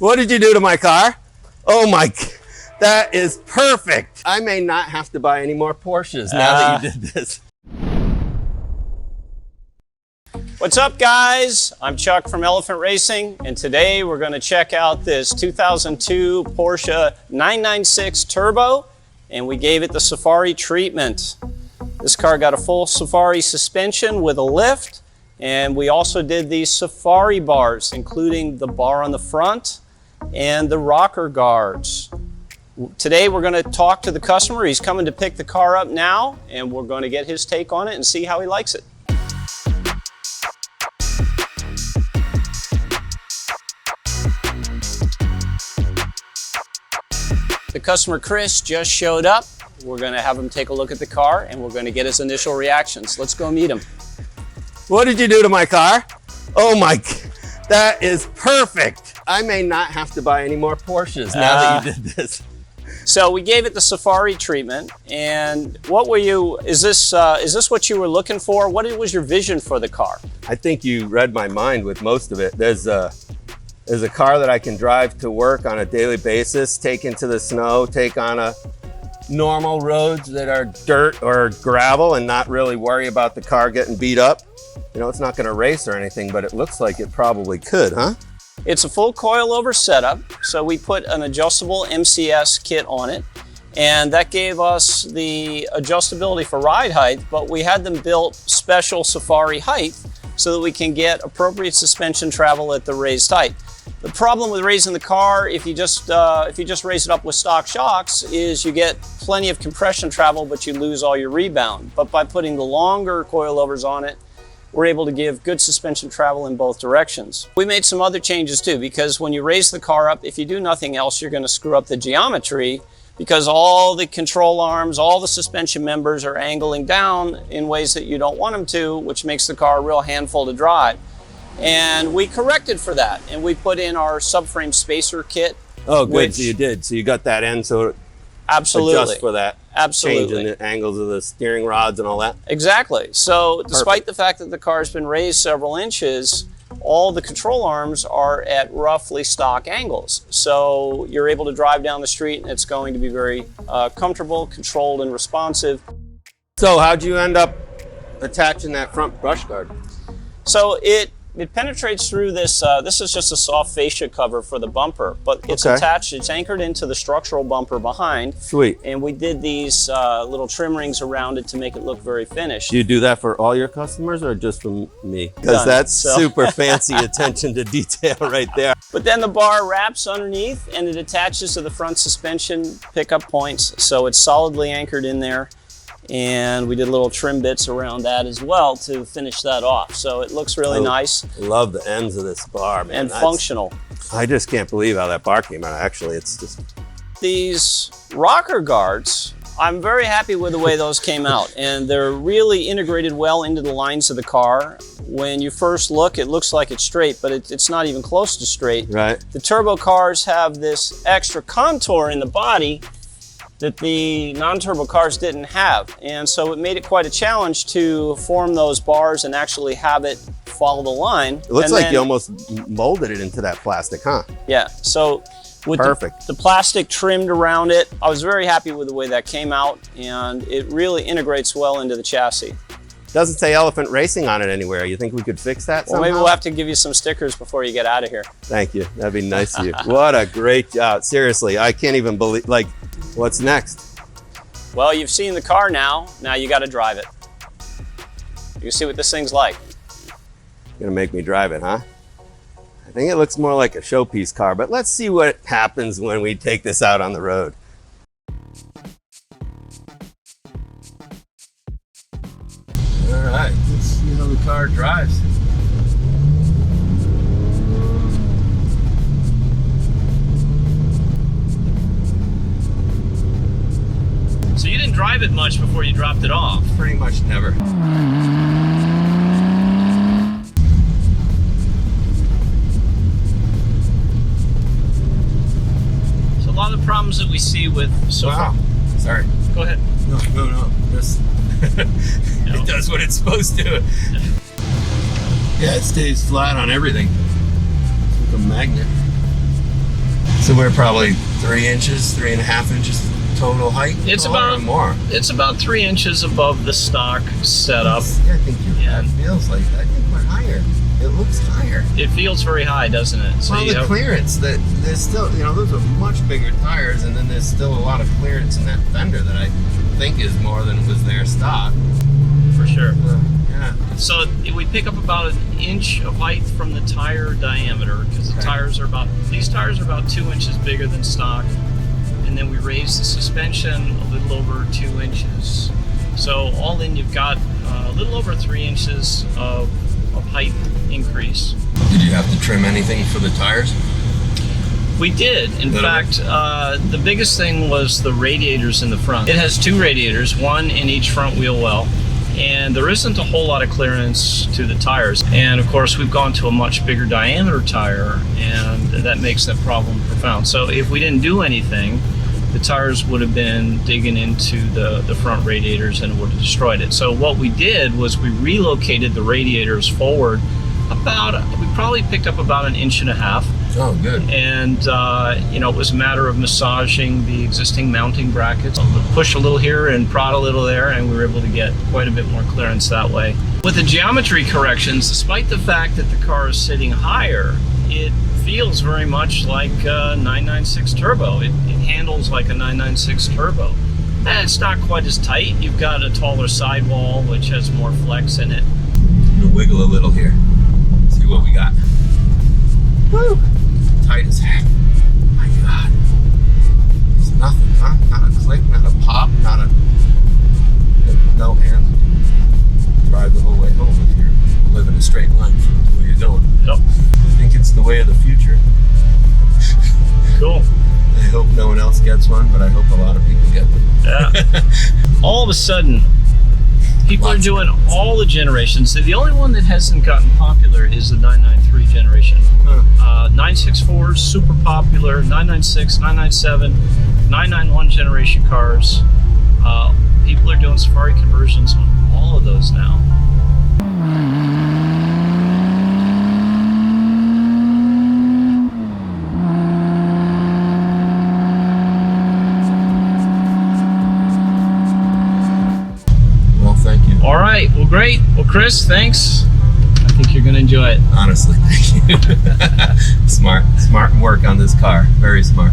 What did you do to my car? Oh my, that is perfect. I may not have to buy any more Porsches now that you did this. What's up, guys? I'm Chuck from Elephant Racing, and today we're going to check out this 2002 Porsche 996 Turbo, and we gave it the Safari treatment. This car got a full Safari suspension with a lift, and we also did these Safari bars, including the bar on the front and the rocker guards. Today we're going to talk to the customer. He's coming to pick the car up now, and we're going to get his take on it and see how he likes it. The customer, Chris, just showed up. We're going to have him take a look at the car, and we're going to get his initial reactions. Let's go meet him. What did you do to my car? Oh my, that is perfect. I may not have to buy any more Porsches now that you did this. So we gave it the Safari treatment, and what were you, is this what you were looking for? What was your vision for the car? I think you read my mind with most of it. There's a car that I can drive to work on a daily basis, take into the snow, take on a normal roads that are dirt or gravel and not really worry about the car getting beat up. You know, it's not going to race or anything, but it looks like it probably could, huh? It's a full coilover setup, so we put an adjustable MCS kit on it, and that gave us the adjustability for ride height, but we had them built special Safari height so that we can get appropriate suspension travel at the raised height. The problem with raising the car, if you just raise it up with stock shocks, is you get plenty of compression travel, but you lose all your rebound. But by putting the longer coilovers on it, we're able to give good suspension travel in both directions. We made some other changes too, because when you raise the car up, if you do nothing else, you're going to screw up the geometry, because all the control arms, all the suspension members are angling down in ways that you don't want them to, which makes the car a real handful to drive. And we corrected for that, and we put in our subframe spacer kit. Oh, good. So you did. So you got that in, so it adjusts for that. Absolutely. Changing the angles of the steering rods and all that. Exactly. So despite the fact that the car's been raised several inches, all the control arms are at roughly stock angles. So you're able to drive down the street, and it's going to be very comfortable, controlled, and responsive. So how'd you end up attaching that front brush guard? So it penetrates through this, this is just a soft fascia cover for the bumper, but it's attached, it's anchored into the structural bumper behind. Sweet. And we did these little trim rings around it to make it look very finished. Do you do that for all your customers or just for me? Because that's super fancy attention to detail right there. But then the bar wraps underneath and it attaches to the front suspension pickup points, so it's solidly anchored in there. And we did little trim bits around that as well to finish that off. So it looks really nice. Love the ends of this bar, man. And functional. I just can't believe how that bar came out. Actually, it's just... These rocker guards, I'm very happy with the way those came out. And they're really integrated well into the lines of the car. When you first look, it looks like it's straight, but it's not even close to straight. Right. The turbo cars have this extra contour in the body that the non-turbo cars didn't have. And so it made it quite a challenge to form those bars and actually have it follow the line. It looks like you almost molded it into that plastic, huh? Yeah, so with the plastic trimmed around it, I was very happy with the way that came out, and it really integrates well into the chassis. Doesn't say Elephant Racing on it anywhere. You think we could fix that somehow? Well, maybe we'll have to give you some stickers before you get out of here. Thank you, that'd be nice of you. What a great job, seriously. I can't even believe, like, what's next? Well, you've seen the car now you gotta drive it. You can see what this thing's like. You're gonna make me drive it, huh? I think it looks more like a showpiece car, but let's see what happens when we take this out on the road. All right, let's see how the car drives. So you didn't drive it much before you dropped it off? Pretty much never. So a lot of the problems that we see with Wow. Sorry. Go ahead. No. This it does what it's supposed to. Yeah, it stays flat on everything. It's like a magnet. So we're probably 3 inches, 3.5 inches total height. It's taller about or more. It's about 3 inches above the stock setup. Yeah, I think it feels like that. I think we're higher. It looks higher. It feels very high, doesn't it? So well, the clearance, there's still, you know, those are much bigger tires, and then there's still a lot of clearance in that fender that I think is more than was there stock. For sure. Yeah. So we pick up about 1 inch of height from the tire diameter, because the tires are these tires are about 2 inches bigger than stock, and then we raise the suspension a little over 2 inches. So all in, you've got a little over 3 inches of height increase. Did you have to trim anything for the tires? We did. In fact, the biggest thing was the radiators in the front. It has 2 radiators, one in each front wheel well, and there isn't a whole lot of clearance to the tires. And of course, we've gone to a much bigger diameter tire, and that makes that problem profound. So if we didn't do anything, the tires would have been digging into the front radiators and would have destroyed it. So what we did was we relocated the radiators forward we probably picked up about 1.5 inches. Oh, good. And you know, it was a matter of massaging the existing mounting brackets, push a little here and prod a little there, and we were able to get quite a bit more clearance that way. With the geometry corrections, despite the fact that the car is sitting higher, it feels very much like a 996 turbo. It handles like a 996 turbo. And it's not quite as tight. You've got a taller sidewall, which has more flex in it. I'm gonna wiggle a little here. See what we got. Woo! Tight as heck. My God. There's nothing, huh? Not a click, not a pop, not a... No hands. Drive the whole way home if you're living a straight line from where you're going. Yep. I think it's the way of the future. Cool. I hope no one else gets one, but I hope a lot of people get them. Yeah. All of a sudden, people are doing all the generations. The only one that hasn't gotten popular is the 993 generation. 964 is super popular, 996, 997, 991 generation cars. People are doing Safari conversions on all of those now. All right, well, great. Well, Chris, thanks. I think you're going to enjoy it. Honestly, thank you. Smart work on this car. Very smart.